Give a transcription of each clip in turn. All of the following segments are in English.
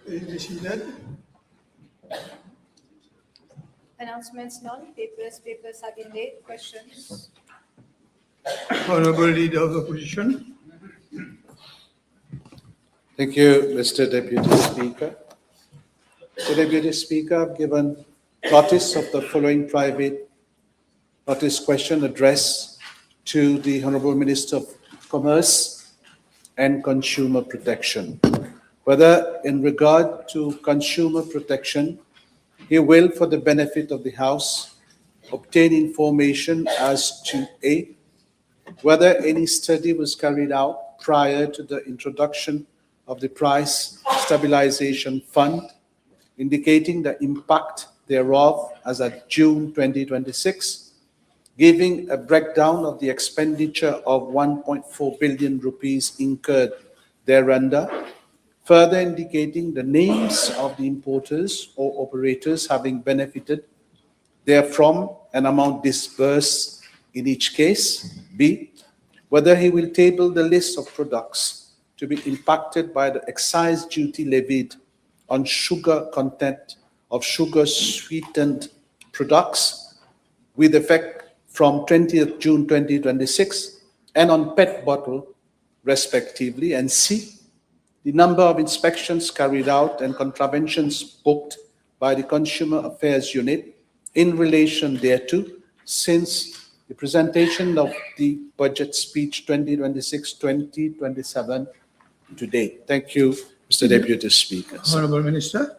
Please be seated. Announcements, papers have been laid. Questions? Honorable Leader of the Opposition. Thank you, Mr. Deputy Speaker. Mr. Deputy Speaker, I've given notice of the following private notice question addressed to the Honorable Minister of Commerce and Consumer Protection. Whether in regard to consumer protection, he will, for the benefit of the House, obtain information as to A, whether any study was carried out prior to the introduction of the Price Stabilisation Fund, indicating the impact thereof as at June 2026, giving a breakdown of the expenditure of 1.4 billion rupees incurred thereunder, further indicating the names of the importers or operators having benefited therefrom, an amount disbursed in each case. B, whether he will table the list of products to be impacted by the excise duty levied on sugar content of sugar-sweetened products with effect from 20th June 2026 and on PET bottle, respectively. And C, the number of inspections carried out and contraventions booked by the Consumer Affairs Unit in relation thereto since the presentation of the Budget Speech 2026-2027 to date. Thank you, Mr. Deputy Speaker. Honorable Minister.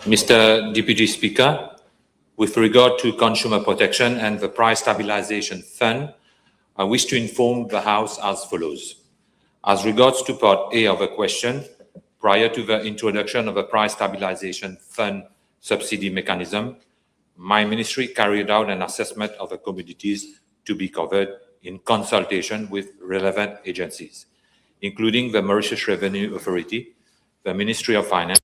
Mr. Deputy Speaker, with regard to consumer protection and the Price Stabilisation Fund, I wish to inform the House as follows. As regards to Part A of the question, prior to the introduction of the Price Stabilisation Fund subsidy mechanism, my ministry carried out an assessment of the commodities to be covered in consultation with relevant agencies, including the Mauritius Revenue Authority, the Ministry of Finance,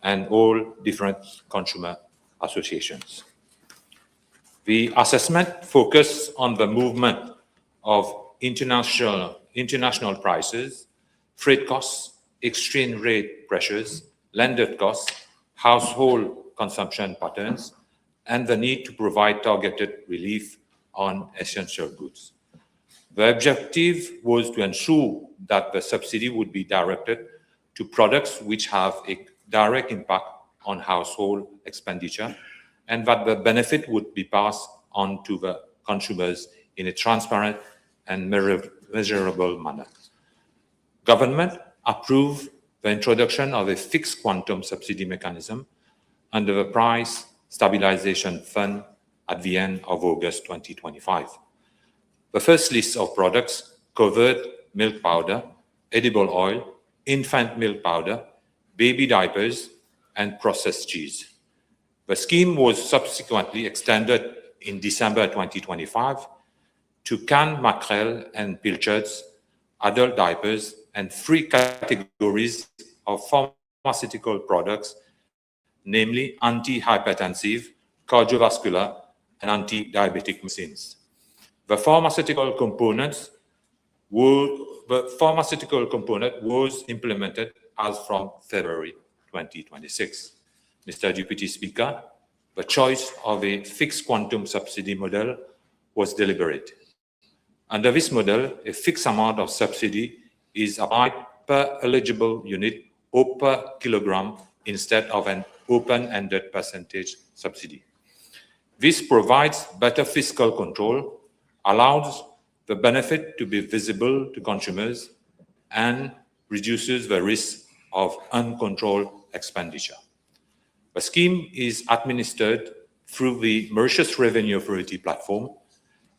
and all different consumer associations. The assessment focused on the movement of international prices, freight costs, exchange rate pressures, landed costs, household consumption patterns, and the need to provide targeted relief on essential goods. The objective was to ensure that the subsidy would be directed to products which have a direct impact on household expenditure and that the benefit would be passed on to the consumers in a transparent and measurable manner. Government approved the introduction of a fixed quantum subsidy mechanism under the Price Stabilisation Fund at the end of August 2025. The first list of products covered milk powder, edible oil, infant milk powder, baby diapers, and processed cheese. The scheme was subsequently extended in December 2025 to canned mackerel and pilchards, adult diapers, and 3 categories of pharmaceutical products, namely antihypertensive, cardiovascular, and anti-diabetic medicines. The pharmaceutical component was implemented as from February 2026. Mr. Deputy Speaker, the choice of a fixed quantum subsidy model was deliberate. Under this model, a fixed amount of subsidy is applied per eligible unit or per kilogram instead of an open-ended percentage subsidy. This provides better fiscal control, allows the benefit to be visible to consumers, and reduces the risk of uncontrolled expenditure. The scheme is administered through the Mauritius Revenue Authority platform.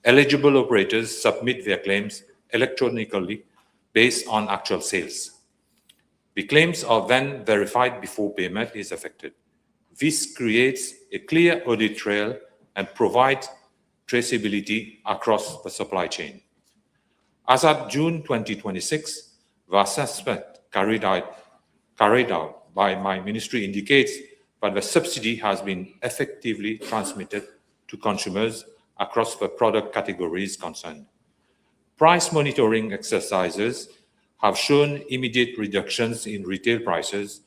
Eligible operators submit their claims electronically based on actual sales. The claims are then verified before payment is effected. This creates a clear audit trail and provides traceability across the supply chain. As of June 2026, the assessment carried out by my ministry indicates that the subsidy has been effectively transmitted to consumers across the product categories concerned. Price monitoring exercises have shown immediate reductions in retail prices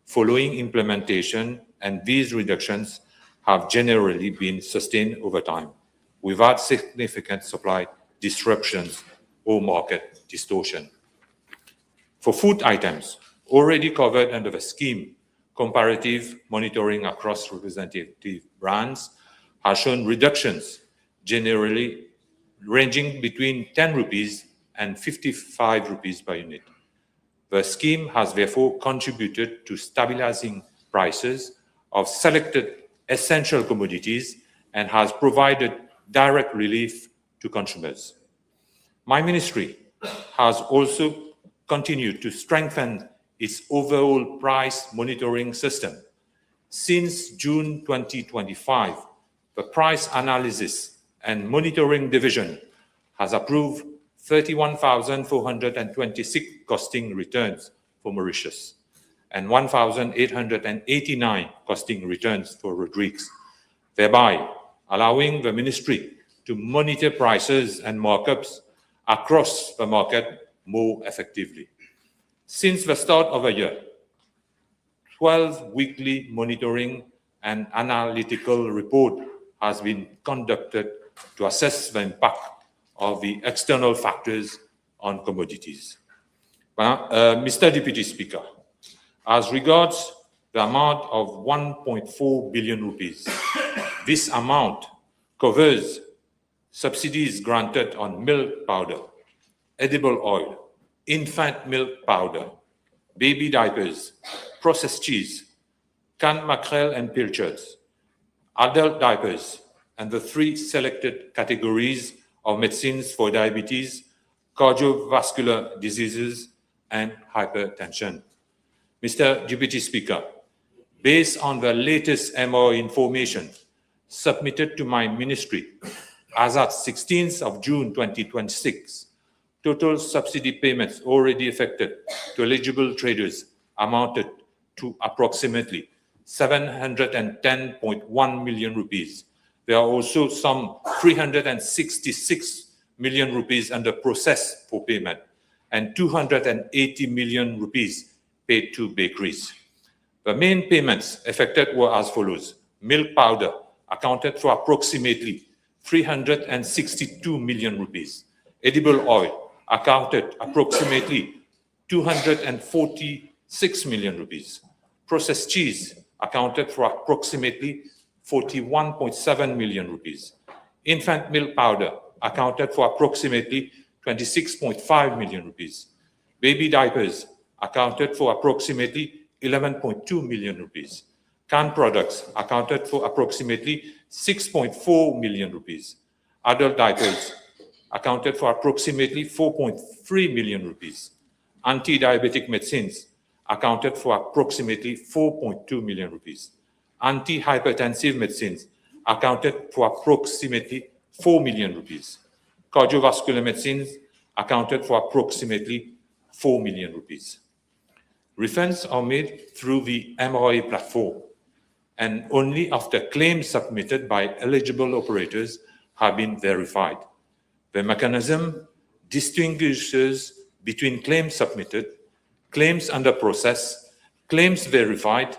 following implementation, and these reductions have generally been sustained over time without significant supply disruptions or market distortion. For food items already covered under the scheme, comparative monitoring across representative brands has shown reductions generally ranging between 10 rupees and 55 rupees per unit. The scheme has therefore contributed to stabilizing prices of selected essential commodities and has provided direct relief to consumers. My ministry has also continued to strengthen its overall price monitoring system. Since June 2025, the Price Analysis and Monitoring Division has approved 31,426 costing returns for Mauritius and 1,889 costing returns for Rodrigues, thereby allowing the ministry to monitor prices and markups across the market more effectively. Since the start of the year, 12 weekly monitoring and analytical report has been conducted to assess the impact of the external factors on commodities. Mr. Deputy Speaker, as regards the amount of 1.4 billion rupees, this amount covers subsidies granted on milk powder, edible oil, infant milk powder, baby diapers, processed cheese, canned mackerel and pilchards, adult diapers, and the 3 selected categories of medicines for diabetes, cardiovascular diseases, and hypertension. Mr. Deputy Speaker, based on the latest MO information submitted to my ministry, as at 16th of June 2026, total subsidy payments already effected to eligible traders amounted to approximately 710.1 million rupees. There are also some 366 million rupees under process for payment and 280 million rupees paid to bakeries. The main payments affected were as follows. Milk powder accounted for approximately 362 million rupees. Edible oil accounted approximately 246 million rupees. Processed cheese accounted for approximately 41.7 million rupees. Infant milk powder accounted for approximately 26.5 million rupees. Baby diapers accounted for approximately 11.2 million rupees. Canned products accounted for approximately 6.4 million rupees. Adult diapers accounted for approximately 4.3 million rupees. Anti-diabetic medicines accounted for approximately 4.2 million rupees. Anti-hypertensive medicines accounted for approximately 4 million rupees. Cardiovascular medicines accounted for approximately 4 million rupees. Refunds are made through the MRA platform, and only after claims submitted by eligible operators have been verified. The mechanism distinguishes between claims submitted, claims under process, claims verified,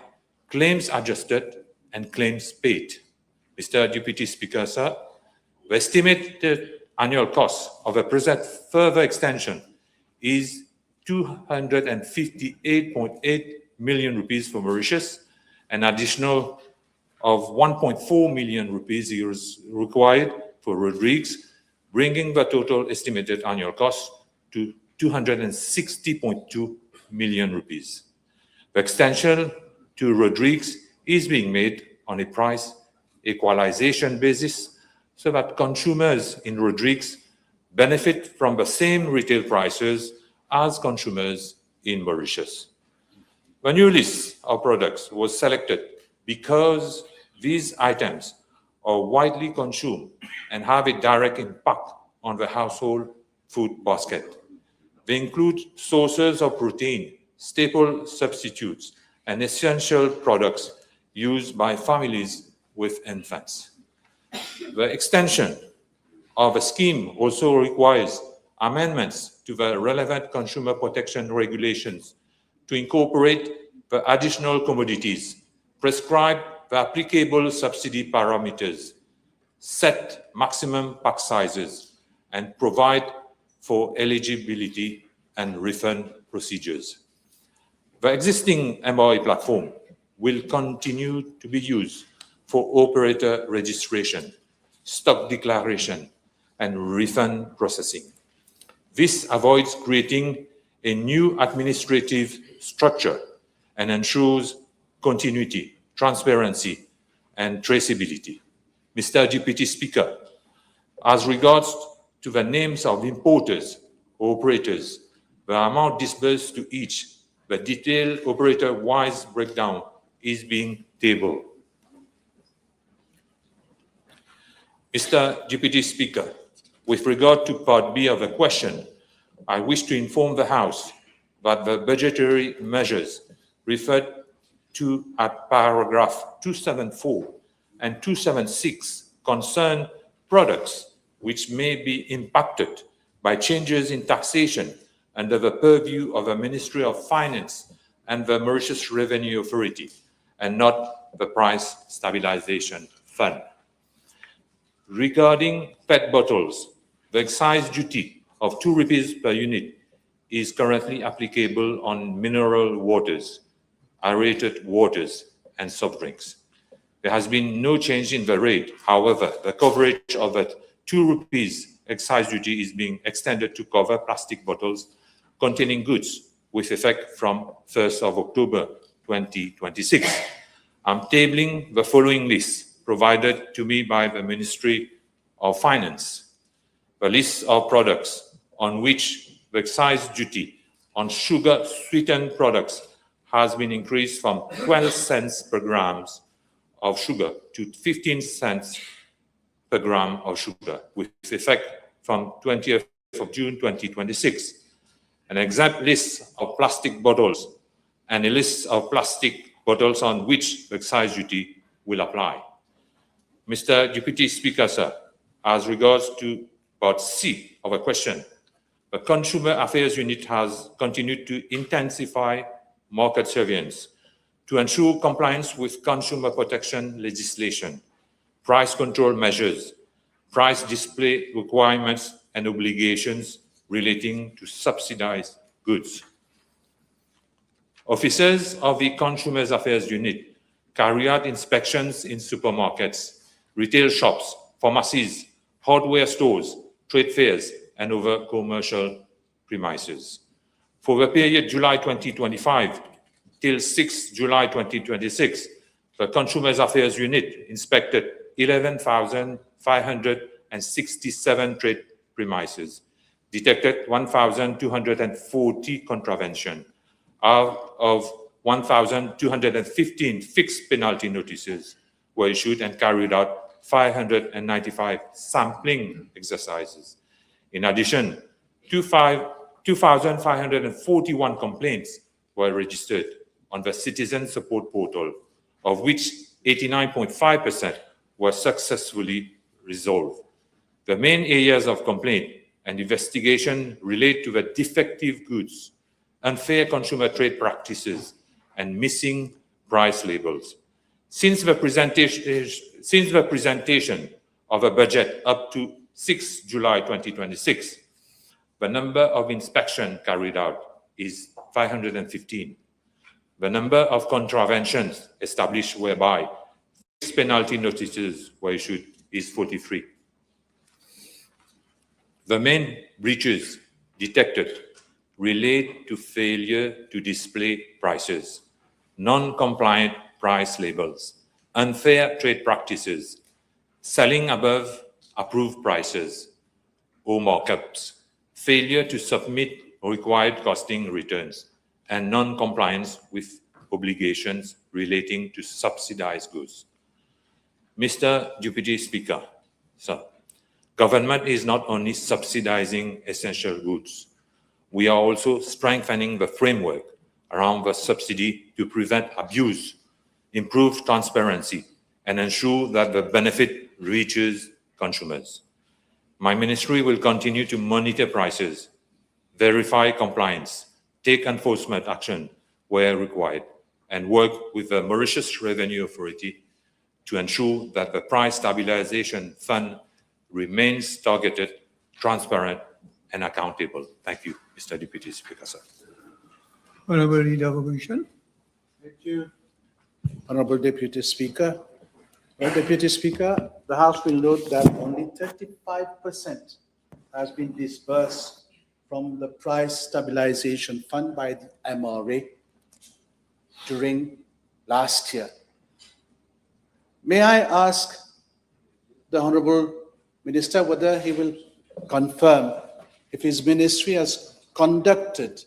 claims adjusted, and claims paid. Mr. Deputy Speaker, sir, the estimated annual cost of a present further extension is 258.8 million rupees for Mauritius. An additional of 1.4 million rupees is required for Rodrigues, bringing the total estimated annual cost to 260.2 million rupees. The extension to Rodrigues is being made on a price equalization basis so that consumers in Rodrigues benefit from the same retail prices as consumers in Mauritius. The new list of products was selected because these items are widely consumed and have a direct impact on the household food basket. They include sources of protein, staple substitutes, and essential products used by families with infants. The extension of the scheme also requires amendments to the relevant consumer protection regulations to incorporate the additional commodities, prescribe the applicable subsidy parameters, set maximum pack sizes, and provide for eligibility and refund procedures. The existing MRA platform will continue to be used for operator registration, stock declaration, and refund processing. This avoids creating a new administrative structure and ensures continuity, transparency, and traceability. Mr. Deputy Speaker, as regards to the names of importers or operators, the amount disbursed to each, the detailed operator-wise breakdown is being tabled. Mr. Deputy Speaker, with regard to Part B of the question, I wish to inform the House that the budgetary measures referred to at paragraph 274 and 276 concern products which may be impacted by changes in taxation under the purview of the Ministry of Finance and the Mauritius Revenue Authority, and not the Price Stabilisation Fund. Regarding PET bottles, the excise duty of 2 rupees per unit is currently applicable on mineral waters, aerated waters, and soft drinks. There has been no change in the rate. However, the coverage of the 2 rupees excise duty is being extended to cover plastic bottles containing goods with effect from 1st of October 2026. I'm tabling the following list provided to me by the Ministry of Finance. The list of products on which the excise duty on sugar-sweetened products has been increased from 12 cents per gram of sugar to 15 cents per gram of sugar, with effect from 20th of June 2026. An exact list of plastic bottles and a list of plastic bottles on which the excise duty will apply. Mr. Deputy Speaker, sir, as regards to Part C of a question, the Consumer Affairs Unit has continued to intensify market surveillance to ensure compliance with consumer protection legislation, price control measures, price display requirements, and obligations relating to subsidized goods. Officers of the Consumer Affairs Unit carry out inspections in supermarkets, retail shops, pharmacies, hardware stores, trade fairs, and over commercial premises. For the period July 2025 till 6 July 2026, the Consumer Affairs Unit inspected 11,567 trade premises, detected 1,240 contravention, out of 1,215 fixed penalty notices were issued, and carried out 595 sampling exercises. In addition, 2,541 complaints were registered on the Citizen Support Portal, of which 89.5% were successfully resolved. The main areas of complaint and investigation relate to the defective goods, unfair consumer trade practices, and missing price labels. Since the presentation of a budget up to 6 July 2026, the number of inspections carried out is 515. The number of contraventions established whereby fixed penalty notices were issued is 43. The main breaches detected relate to failure to display prices, non-compliant price labels, unfair trade practices, selling above approved prices or markups, failure to submit required costing returns, and non-compliance with obligations relating to subsidized goods. Mr. Deputy Speaker, sir, government is not only subsidizing essential goods, we are also strengthening the framework around the subsidy to prevent abuse, improve transparency, and ensure that the benefit reaches consumers. My ministry will continue to monitor prices, verify compliance, take enforcement action where required, and work with the Mauritius Revenue Authority to ensure that the Price Stabilisation Fund remains targeted, transparent, and accountable. Thank you, Mr. Deputy Speaker, sir. Honorable Leader of Opposition. Thank you, Honorable Deputy Speaker. Well, Deputy Speaker, the House will note that only 35% has been disbursed from the Price Stabilisation Fund by the MRA during last year. May I ask the Honorable Minister whether he will confirm if his ministry has conducted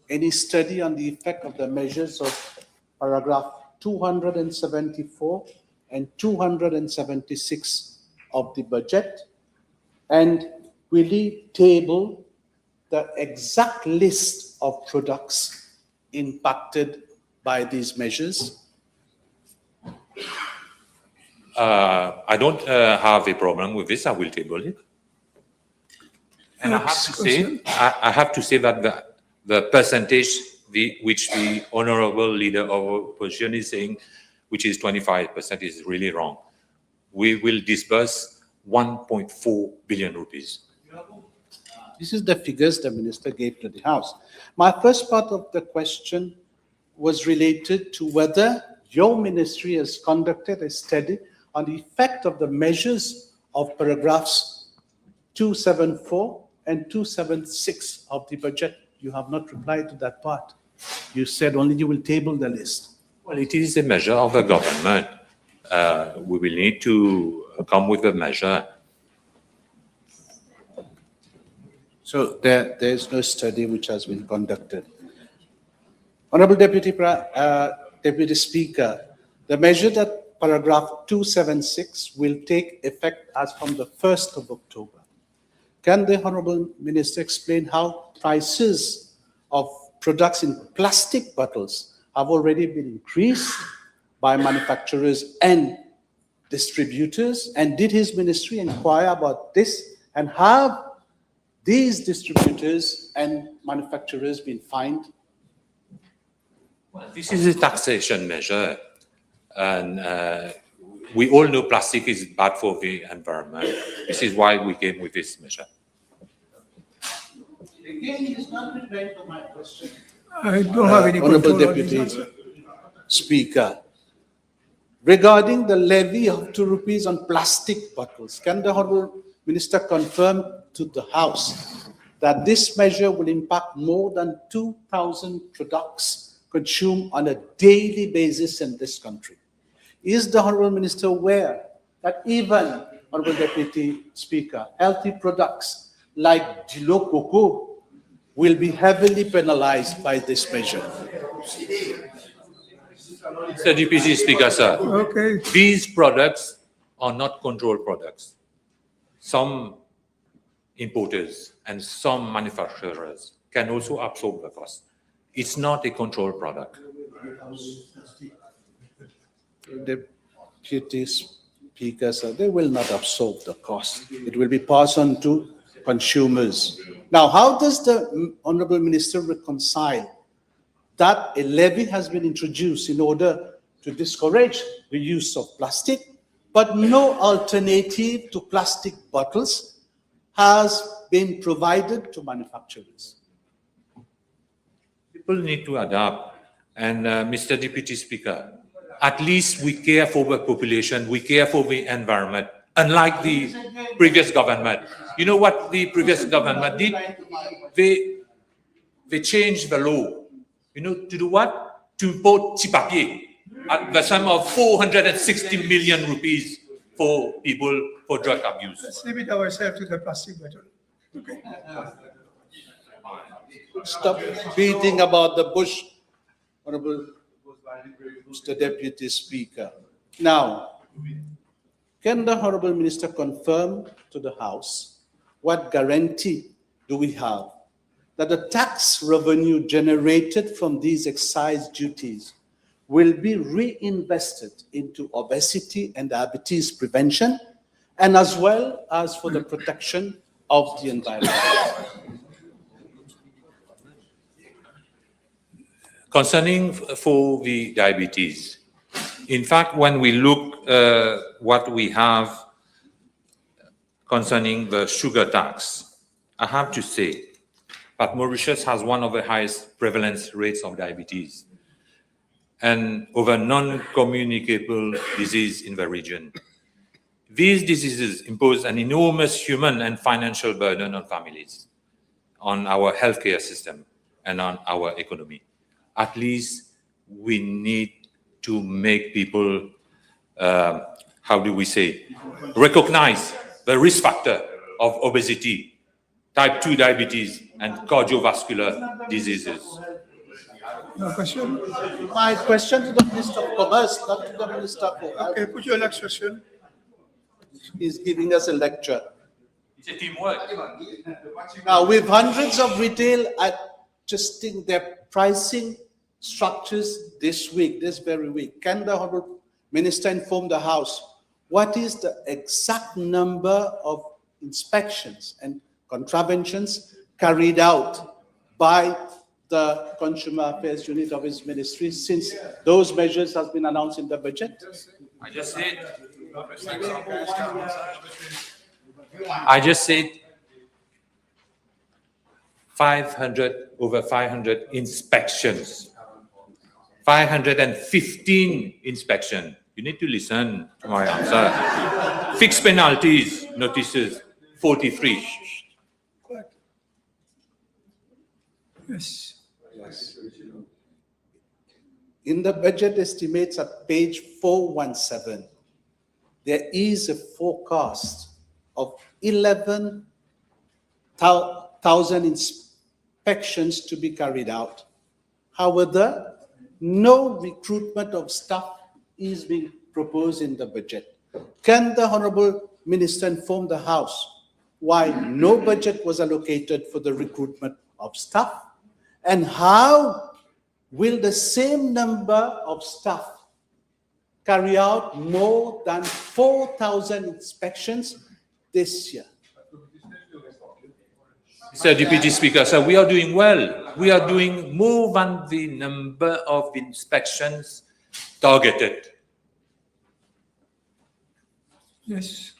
any study on the effect of the measures of paragraph 274 and 276 of the budget, and will he table the exact list of products impacted by these measures? I don't have a problem with this. I will table it. And I have to say that the percentage which the Honorable Leader of Opposition is saying, which is 25%, is really wrong. We will disburse 1.4 billion rupees. This is the figures the Minister gave to the House. My first part of the question was related to whether your ministry has conducted a study on the effect of the measures of paragraphs 274 and 276 of the budget. You have not replied to that part. You said only you will table the list. Well, it is a measure of the government. We will need to come with a measure. So there is no study which has been conducted. Honorable Deputy Speaker, the measure that paragraph 276 will take effect as from the 1st of October. Can the Honorable Minister explain how prices of products in plastic bottles have already been increased by manufacturers and distributors? And did his ministry inquire about this? And have these distributors and manufacturers been fined? Well, this is a taxation measure. And we all know plastic is bad for the environment. This is why we came with this measure. Again, he is not replying to my question. I don't have any Honorable control on Deputy this answer. Speaker, regarding the levy of ₹2 on plastic bottles, can the Honorable Minister confirm to the House that this measure will impact more than 2,000 products consumed on a daily basis in this country? Is the Honorable Minister aware that even, Honorable Deputy Speaker, healthy products like Jilo Cocoa will be heavily penalized by this measure? Mr. Deputy Speaker, sir, Okay. these products are not controlled products. Some importers and some manufacturers can also absorb the cost. It's not a controlled product. Deputy Speaker, sir, they will not absorb the cost. It will be passed on to consumers. Now, how does the Honorable Minister reconcile that a levy has been introduced in order to discourage the use of plastic, but no alternative to plastic bottles has been provided to manufacturers? People need to adapt. And Mr. Deputy Speaker, at least we care for the population, we care for the environment, unlike the previous government. You know what the previous government did? They changed the law. You know, to do what? To import papier at the sum of 460 million rupees for people for drug abuse. Let's limit ourselves to the plastic bottle. Okay. Stop beating about the bush, Honorable Mr. Deputy Speaker. Now, can the Honorable Minister confirm to the House what guarantee do we have that the tax revenue generated from these excise duties will be reinvested into obesity and diabetes prevention and as well as for the protection of the environment. Concerning for the diabetes, in fact, when we look what we have concerning the sugar tax, I have to say that Mauritius has one of the highest prevalence rates of diabetes and over non-communicable disease in the region. These diseases impose an enormous human and financial burden on families, on our healthcare system, and on our economy. At least we need to make people, recognize the risk factor of obesity, type 2 diabetes, and cardiovascular diseases. No question? My question to the Minister of Commerce, not to the Minister for Health. Okay, put your next question. He's giving us a lecture. It's a teamwork. Now, with hundreds of retail adjusting their pricing structures this very week, can the Honourable Minister inform the House what is the exact number of inspections and contraventions carried out by the Consumer Affairs Unit of his ministry since those measures have been announced in the budget? I just said over 500 inspections, 515 inspections. You need to listen to my answer. Fixed penalties, notices, 43. Yes. In the budget estimates at page 417, there is a forecast of 11,000 inspections to be carried out. However, no recruitment of staff is being proposed in the budget. Can the Honourable Minister inform the House why no budget was allocated for the recruitment of staff, and how will the same number of staff carry out more than 4,000 inspections this year? Mr. Deputy Speaker, so we are doing well. We are doing more than the number of inspections targeted. Yes.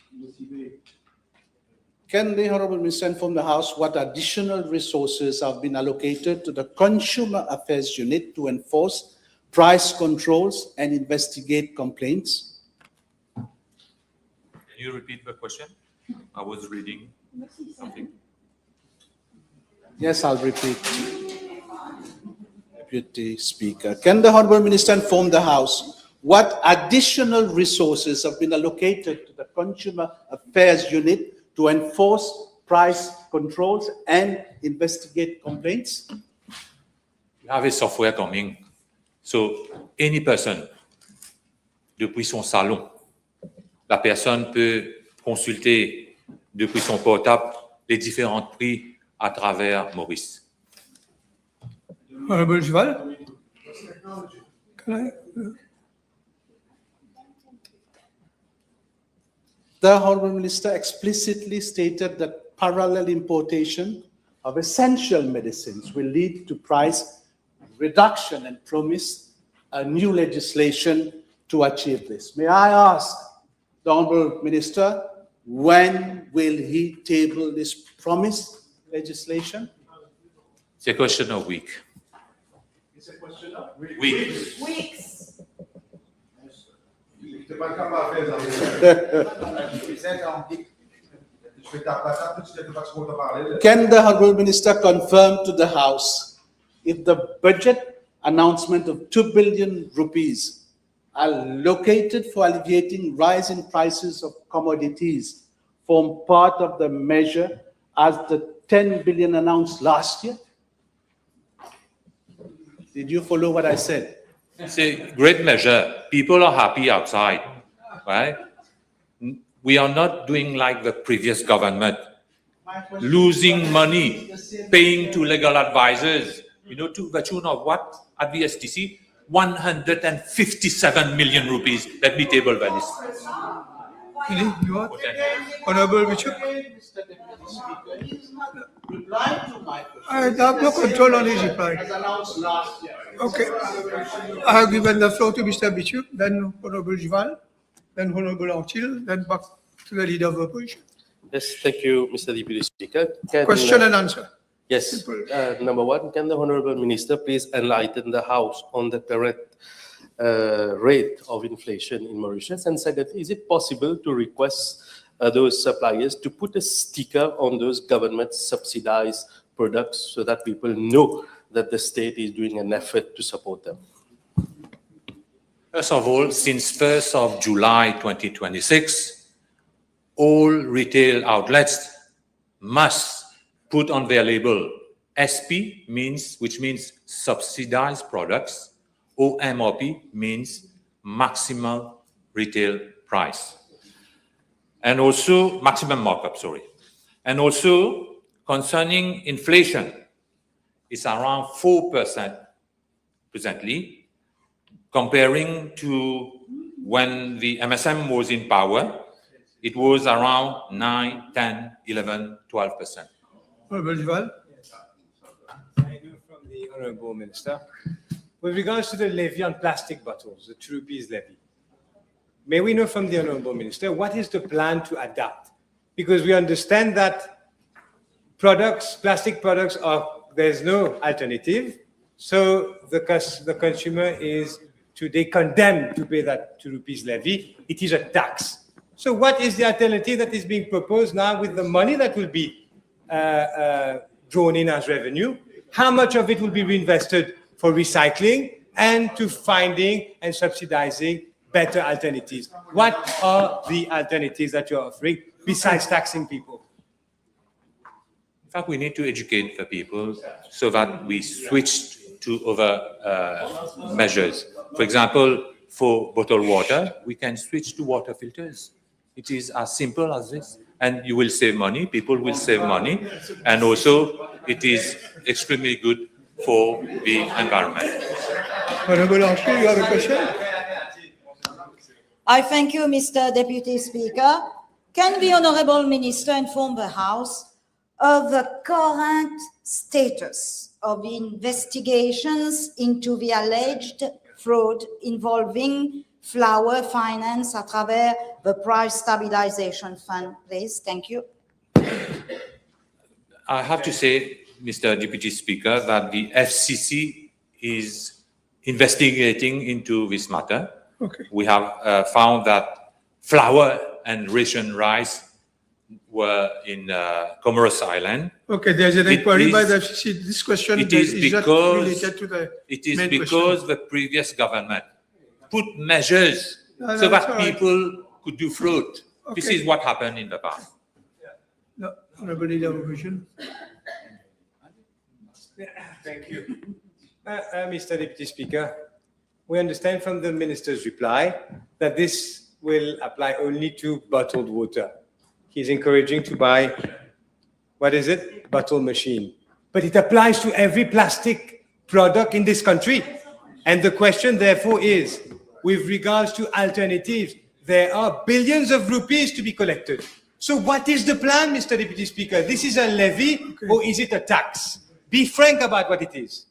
Can the Honourable Minister inform the House what additional resources have been allocated to the Consumer Affairs Unit to enforce price controls and investigate complaints? Can you repeat the question? I was reading something. Yes, I'll repeat. Deputy Speaker, can the Honourable Minister inform the House what additional resources have been allocated to the Consumer Affairs Unit to enforce price controls and investigate complaints? You have a software coming. So, any person, depuis son salon, la personne peut consulter depuis son portable les différents prix à travers Maurice. Honorable Jval? Can I? The Honourable Minister explicitly stated that parallel importation of essential medicines will lead to price reduction and promised a new legislation to achieve this. May I ask the Honourable Minister, when will he table this promised legislation? It's a question of week. It's a question of Weeks. Weeks. Can the Honourable Minister confirm to the House if the budget announcement of 2 billion rupees allocated for alleviating rise in prices of commodities form part of the measure as the 10 billion announced last year? Did you follow what I said? It's a great measure. People are happy outside, right? We are not doing like the previous government, losing money, paying to legal advisors, to the tune of what at the STC? 157 million rupees. Let me table that list. Any, you want? Honorable Bishop? Mr. Deputy Speaker, he is not replying to my question. I have no control on his reply. As announced last year. Okay. I have given the floor to Mr. Bishop, then Honorable Jival, then Honorable Antil, then back to the leader of the opposition. Yes, thank you, Mr. Deputy Speaker. Question and answer. Yes, Simple. number one, can the Honorable Minister please enlighten the House on the current rate of inflation in Mauritius? And secondly, is it possible to request those suppliers to put a sticker on those government subsidized products so that people know that the state is doing an effort to support them? First of all, since 1st of July 2026, all retail outlets must put on their label SP, which means subsidized products, or MRP, means maximal retail price. And also, maximum markup, sorry. And also, concerning inflation, it's around 4% presently, comparing to when the MSM was in power, it was around 9, 10, 11, 12%. Honorable Jival? I know from the Honourable Minister. With regards to the levy on plastic bottles, the 2 rupees levy, may we know from the Honourable Minister, what is the plan to adapt? Because we understand that plastic products there's no alternative. So the consumer is today condemned to pay that 2 rupees levy. It is a tax. So what is the alternative that is being proposed now with the money that will be drawn in as revenue? How much of it will be reinvested for recycling and to finding and subsidizing better alternatives? What are the alternatives that you're offering besides taxing people? In fact, we need to educate the people so that we switch to other measures. For example, for bottled water, we can switch to water filters. It is as simple as this. And you will save money, people will save money, and also it is extremely good for the environment. Honorable Antil, you have a question? I thank you, Mr. Deputy Speaker. Can the Honourable Minister inform the House of the current status of the investigations into the alleged fraud involving flour finance à travers the Price Stabilisation Fund, please? Thank you. I have to say, Mr. Deputy Speaker, that the FCC is investigating into this matter. Okay. We have found that flour and ration rice were in Comoros Island. Okay, there's an It inquiry by is- the FCC. This question It is is not because related to the it is main because question. the previous government put measures No, so that's that all right. people could do fraud. This Okay. is what happened in the past. No, Honorable leader of opposition. Thank you. Mr. Deputy Speaker, we understand from the Minister's reply that this will apply only to bottled water. He's encouraging to buy, what is it? Bottle machine. But it applies to every plastic product in this country. And the question therefore is, with regards to alternatives, there are billions of rupees to be collected. So what is the plan, Mr. Deputy Speaker? This is a levy or is it a tax? Be frank about what it is.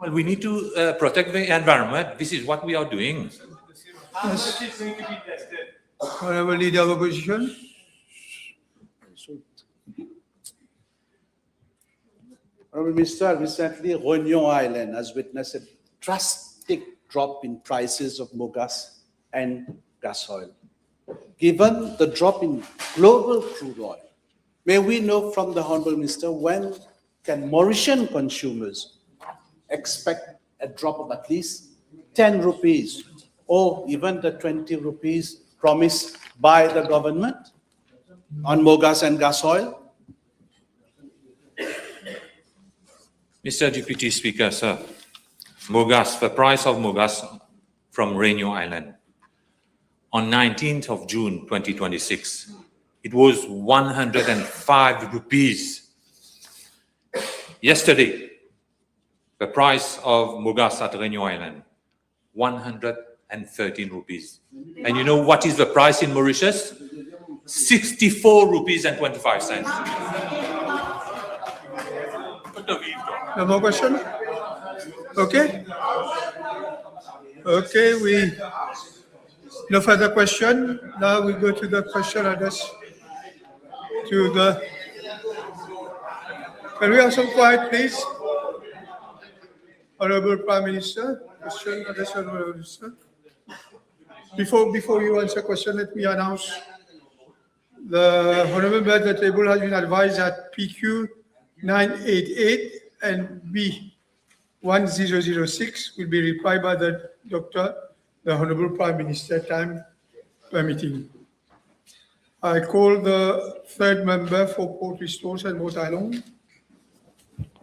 Well, we need to protect the environment. This is what we are doing. How much is going to be invested? Honorable leader of opposition. Honourable Minister, recently Réunion Island has witnessed a drastic drop in prices of mogas and gas oil. Given the drop in global crude oil, may we know from the Honourable Minister when can Mauritian consumers expect a drop of at least 10 rupees or even the 20 rupees promised by the government on mogas and gas oil? Mr. Deputy Speaker, sir, mogas, the price of mogas from Réunion Island. On 19th of June 2026, it was 105 rupees. Yesterday, the price of mogas at Réunion Island, 110 613 rupees. And you know what is the price in Mauritius? 64 rupees and 25 cents. No more question? Okay? Okay, no further question. Now we go to the question addressed to the, can we have some quiet, please? Honorable Prime Minister, question addressed to Honorable Minister. Before you answer question, let me announce the Honorable member at the table has been advised that PQ 988 and B 1006 will be replied by the Doctor, the Honorable Prime Minister, time permitting. I call the third member for Port Resource and Rhode Island.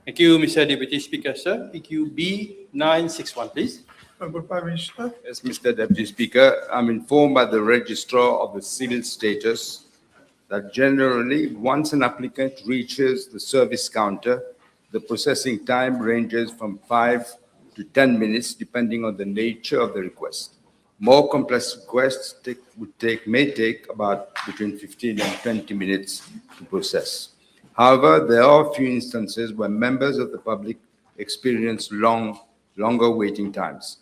Thank you, Mr. Deputy Speaker, sir. PQ B961, please. Honorable Prime Minister. Yes, Mr. Deputy Speaker, I'm informed by the Registrar of the Civil Status that generally, once an applicant reaches the service counter, the processing time ranges from 5 to 10 minutes, depending on the nature of the request. More complex requests may take about between 15 and 20 minutes to process. However, there are a few instances where members of the public experience longer waiting times.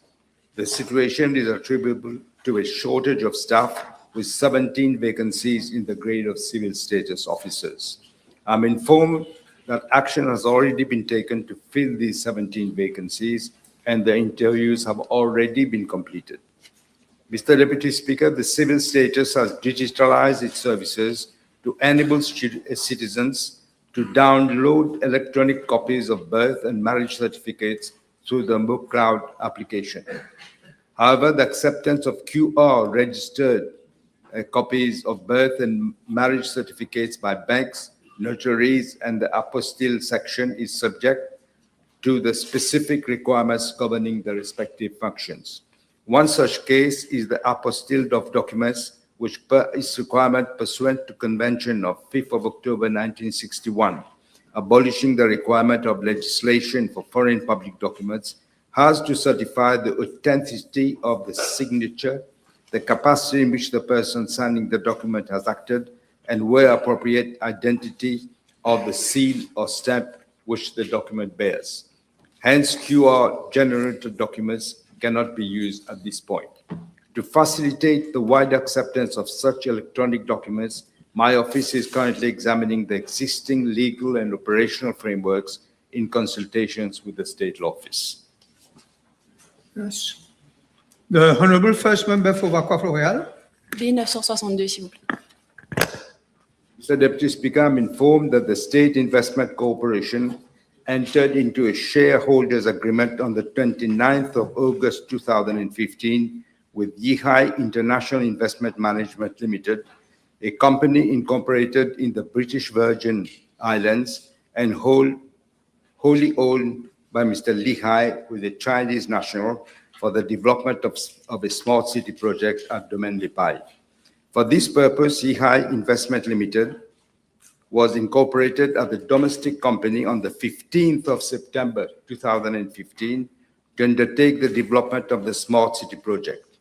The situation is attributable to a shortage of staff with 17 vacancies in the grade of civil status officers. I'm informed that action has already been taken to fill these 17 vacancies and the interviews have already been completed. Mr. Deputy Speaker, the civil status has digitalized its services to enable citizens to download electronic copies of birth and marriage certificates through the cloud application. However, the acceptance of QR registered copies of birth and marriage certificates by banks, notaries, and the apostille section is subject to the specific requirements governing the respective functions. One such case is the apostille of documents, which is requirement pursuant to Convention of 5th of October 1961, abolishing the requirement of legislation for foreign public documents, has to certify the authenticity of the signature, the capacity in which the person signing the document has acted, and where appropriate, identity of the seal or stamp which the document bears. Hence, QR-generated documents cannot be used at this point. To facilitate the wide acceptance of such electronic documents, my office is currently examining the existing legal and operational frameworks in consultations with the State Law Office. Yes. The Honorable First Member for Vacqua-Floréal. B962, s'il vous plaît. Mr. Deputy Speaker, I'm informed that the State Investment Corporation entered into a shareholders agreement on the 29th of August 2015 with Yihai International Investment Management Limited, a company incorporated in the British Virgin Islands and wholly owned by Mr. Lihai with a Chinese national for the development of a smart city project at Domaine des Pailles. For this purpose, Yihai Investment Limited was incorporated as a domestic company on the 15th of September 2015 to undertake the development of the smart city project.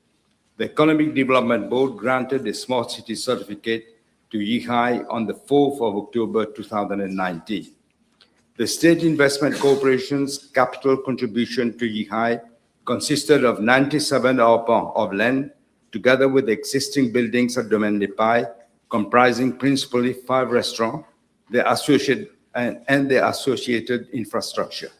The Economic Development Board granted a smart city certificate to Yihai on the 4th of October 2019. The State Investment Corporation's capital contribution to Yihai consisted of 97 arpents of land, together with existing buildings at Domaine des Pailles, comprising principally 5 restaurants, the associated infrastructure.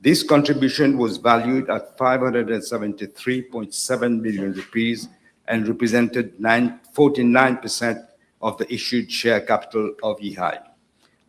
This contribution was valued at 573.7 million rupees and represented 49% of the issued share capital of Yihai.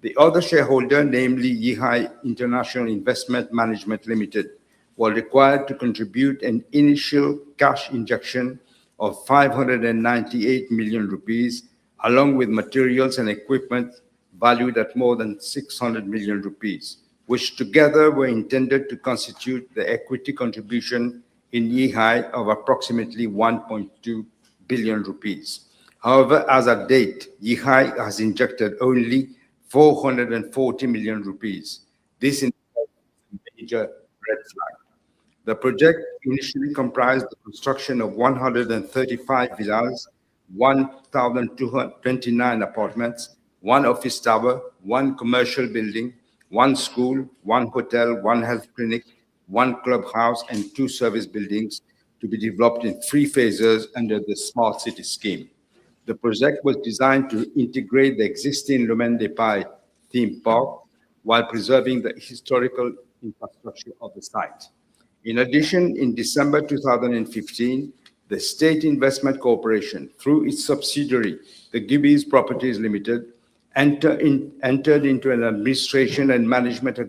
The other shareholder, namely Yihai International Investment Management Limited, was required to contribute an initial cash injection of 598 million rupees, along with materials and equipment valued at more than 600 million rupees, which together were intended to constitute the equity contribution in Yihai of approximately 1.2 billion rupees. However, as at date, Yihai has injected only 440 million rupees. This is a major red flag. The project initially comprised the construction of 135 villas, 1,229 apartments, one office tower, one commercial building, one school, one hotel, one health clinic, one clubhouse, and 2 service buildings to be developed in 3 phases under the Smart City Scheme. The project was designed to integrate the existing Domaine des Pailles theme park while preserving the historical infrastructure of the site. In addition, in December 2015, the State Investment Corporation, through its subsidiary, the Gibbies Properties Limited, entered into an administration and management